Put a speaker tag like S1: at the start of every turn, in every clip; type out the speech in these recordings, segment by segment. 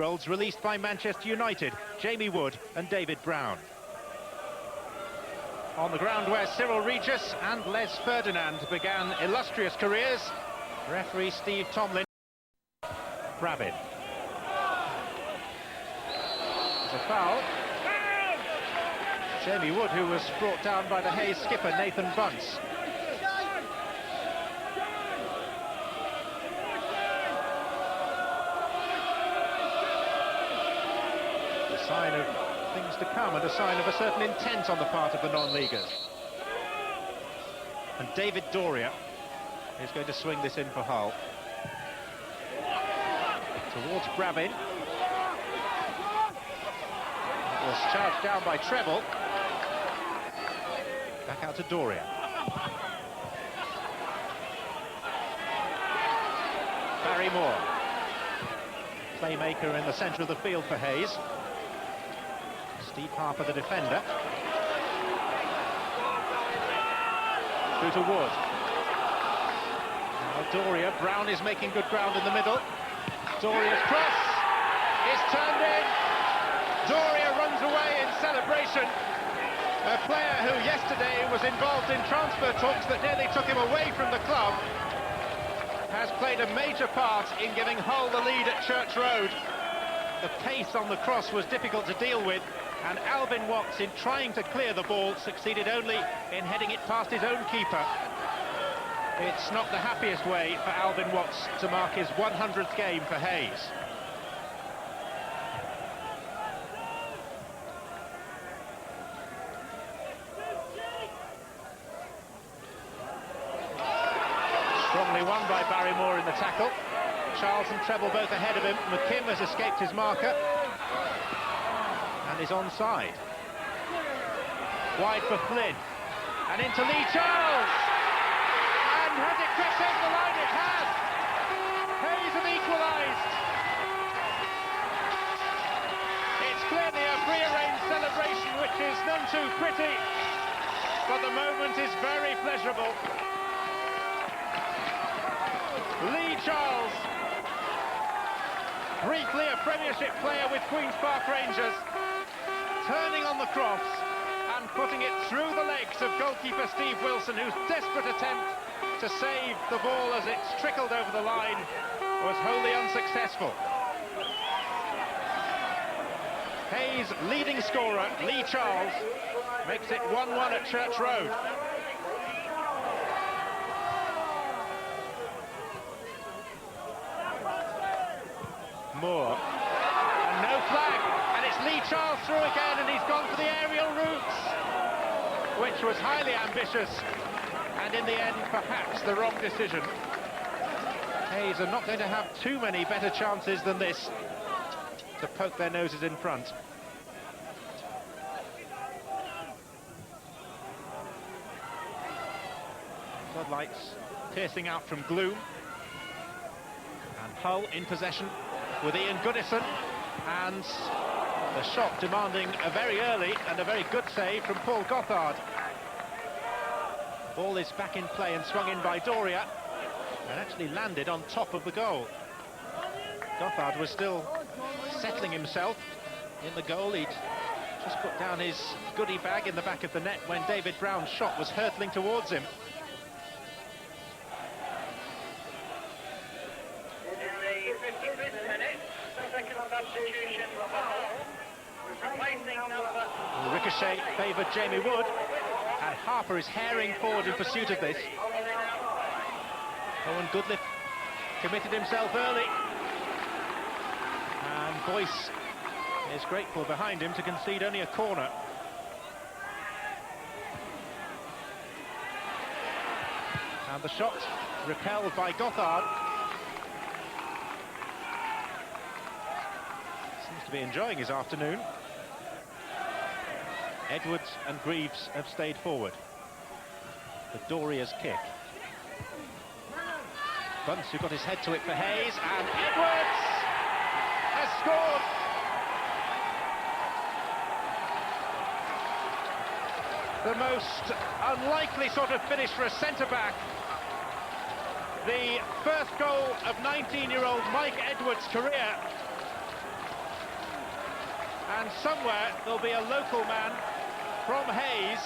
S1: Olds released by Manchester United, Jamie Wood and David Brown. On the ground where Cyril Regis and Les Ferdinand began illustrious careers, referee Steve Tomlin. Brabin. There's a foul. Jamie Wood, who was brought down by the Hayes skipper Nathan Bunce. A sign of things to come and a sign of a certain intent on the part of the non-leaguers. And David Doria is going to swing this in for Hull. Towards Brabin. It was charged down by Treble. Back out to Doria. Barry Moore. Playmaker in the centre of the field for Hayes. Steve Harper, the defender. Through to Wood. Now Doria. Brown is making good ground in the middle. Doria's cross is turned in. Doria runs away in celebration. A player who yesterday was involved in transfer talks that nearly took him away from the club has played a major part in giving Hull the lead at Church Road. The pace on the cross was difficult to deal with, and Alvin Watts, in trying to clear the ball, succeeded only in heading it past his own keeper. It's not the happiest way for Alvin Watts to mark his 100th game for Hayes. Strongly won by Barrymore in the tackle. Charles and Treble both ahead of him. McKim has escaped his marker and is onside. Wide for Flynn and into Lee Charles. And has it crossed over the line? It has. Hayes have equalised. It's clearly a prearranged celebration, which is none too pretty, but the moment is very pleasurable. Lee Charles, briefly a Premiership player with Queen's Park Rangers, turning on the cross and putting it through the legs of goalkeeper Steve Wilson, whose desperate attempt to save the ball as it trickled over the line was wholly unsuccessful. Hayes' leading scorer, Lee Charles, makes it 1-1 at Church Road. Moore, and no flag, and it's Lee Charles through again, and he's gone for the aerial routes, which was highly ambitious, and in the end, perhaps the wrong decision. Hayes are not going to have too many better chances than this to poke their noses in front. Floodlights piercing out from gloom, and Hull in possession with Ian Goodison, and the shot demanding a very early and a very good save from Paul Gothard. Ball is back in play and swung in by Doria, and actually landed on top of the goal. Gothard was still settling himself in the goal. He'd just put down his goodie bag in the back of the net when David Brown's shot was hurtling towards him. Ricochet favoured Jamie Wood, and Harper is herring forward in pursuit of this. Owen Goodliff committed himself early, and Boyce is grateful behind him to concede only a corner. And the shot repelled by Gothard. Seems to be enjoying his afternoon. Edwards and Greaves have stayed forward. But Doria's kick. Bunce, who got his head to it for Hayes, and Edwards has scored. The most unlikely sort of finish for a centre-back. The first goal of 19-year-old Mike Edwards' career. And somewhere there'll be a local man from Hayes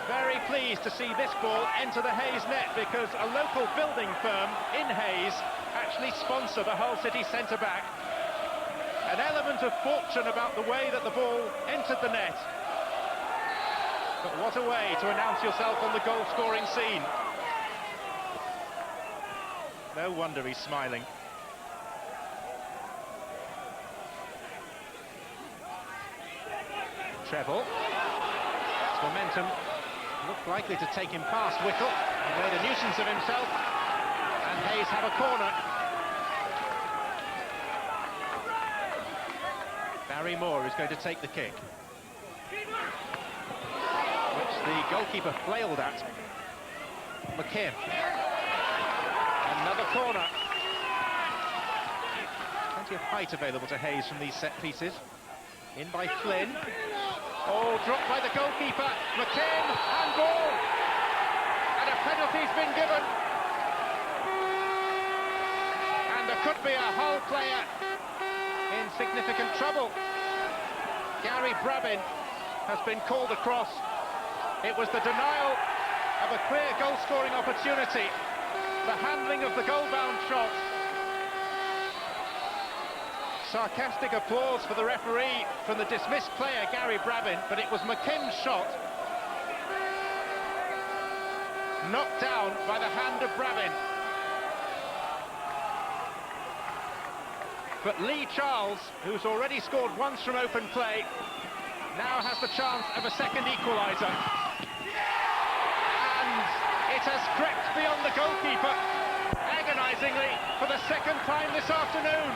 S1: very pleased to see this ball enter the Hayes net, because a local building firm in Hayes actually sponsor the Hull City centre-back. An element of fortune about the way that the ball entered the net. But what a way to announce yourself on the goal-scoring scene. No wonder he's smiling. Treble. It's momentum. Looked likely to take him past Whittle. He made a nuisance of himself. And Hayes have a corner. Barry Moore is going to take the kick, which the goalkeeper flailed at. McKim. Another corner. Plenty of height available to Hayes from these set pieces. In by Flynn. Oh, dropped by the goalkeeper. McKim, handball. And a penalty's been given. And there could be a Hull player in significant trouble. Gary Brabin has been called across. It was the denial of a clear goal-scoring opportunity. The handling of the goal-bound shot. Sarcastic applause for the referee from the dismissed player Gary Brabin, but it was McKim's shot, knocked down by the hand of Brabin. But Lee Charles, who's already scored once from open play, now has the chance of a second equaliser. And it has crept beyond the goalkeeper, agonisingly, for the second time this afternoon.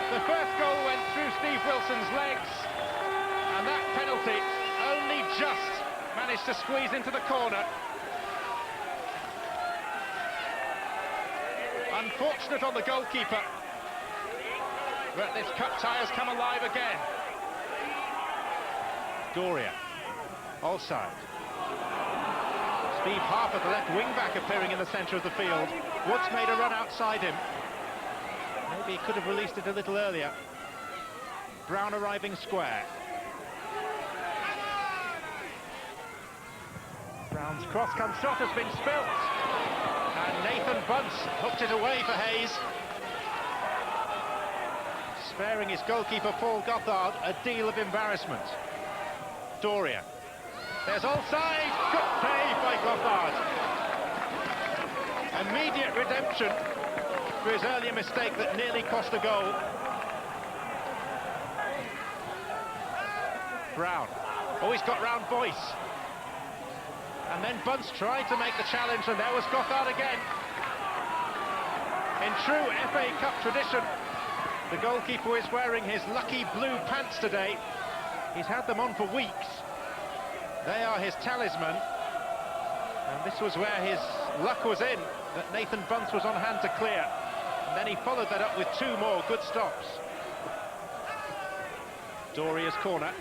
S1: The first goal went through Steve Wilson's legs, and that penalty only just managed to squeeze into the corner. Unfortunate on the goalkeeper, but this cup tie has come alive again. Doria, offside. Steve Harper, the left wing-back, appearing in the centre of the field. Woods made a run outside him. Maybe he could have released it a little earlier. Brown arriving square. Brown's cross-come shot has been spilt. And Nathan Bunce hooked it away for Hayes. Sparing his goalkeeper Paul Gothard a deal of embarrassment. Doria. There's offside. Good save by Gothard. Immediate redemption for his earlier mistake that nearly cost a goal. Brown. Oh, he's got round Boyce. And then Bunce tried to make the challenge, and there was Gothard again. In true FA Cup tradition, the goalkeeper is wearing his lucky blue pants today. He's had them on for weeks. They are his talisman. And this was where his luck was in, that Nathan Bunce was on hand to clear. And then he followed that up with two more good stops. Doria's corner.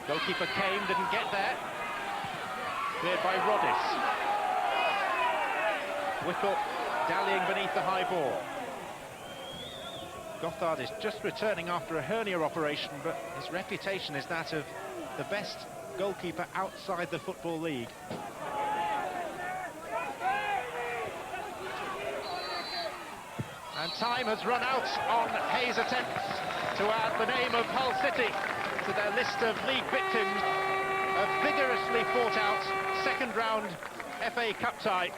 S1: Goalkeeper came, didn't get there. Cleared by Rodis. Whittle dallying beneath the high ball. Gothard is just returning after a hernia operation, but his reputation is that of the best goalkeeper outside the Football League. And time has run out on Hayes' attempts to add the name of Hull City to their list of league victims. A vigorously fought-out second-round FA Cup tie,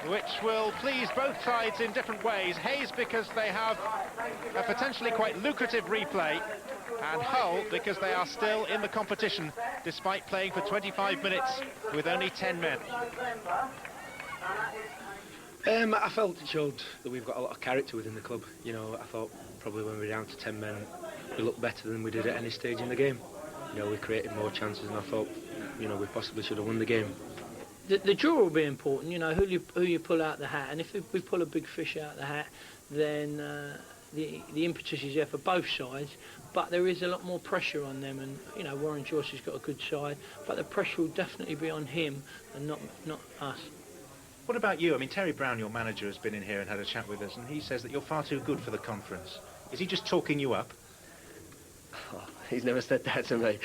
S1: which will please both sides in different ways. Hayes because they have a potentially quite lucrative replay, and Hull because they are still in the competition despite playing for 25 minutes with only 10 men.
S2: I felt it showed that we've got a lot of character within the club. You know, I thought probably when we were down to 10 men, we looked better than we did at any stage in the game. You know, we created more chances, and I thought, you know, we possibly should have won the game.
S3: The draw will be important, you know, who you pull out the hat, and if we pull a big fish out the hat, then the impetus is there for both sides, but there is a lot more pressure on them, and, you know, Warren Joyce has got a good side, but the pressure will definitely be on him and not us.
S4: What about you? I mean, Terry Brown, your manager, has been in here and had a chat with us, and he says that you're far too good for the conference.
S1: Is he just talking you up?
S4: Oh, he's never said that to me.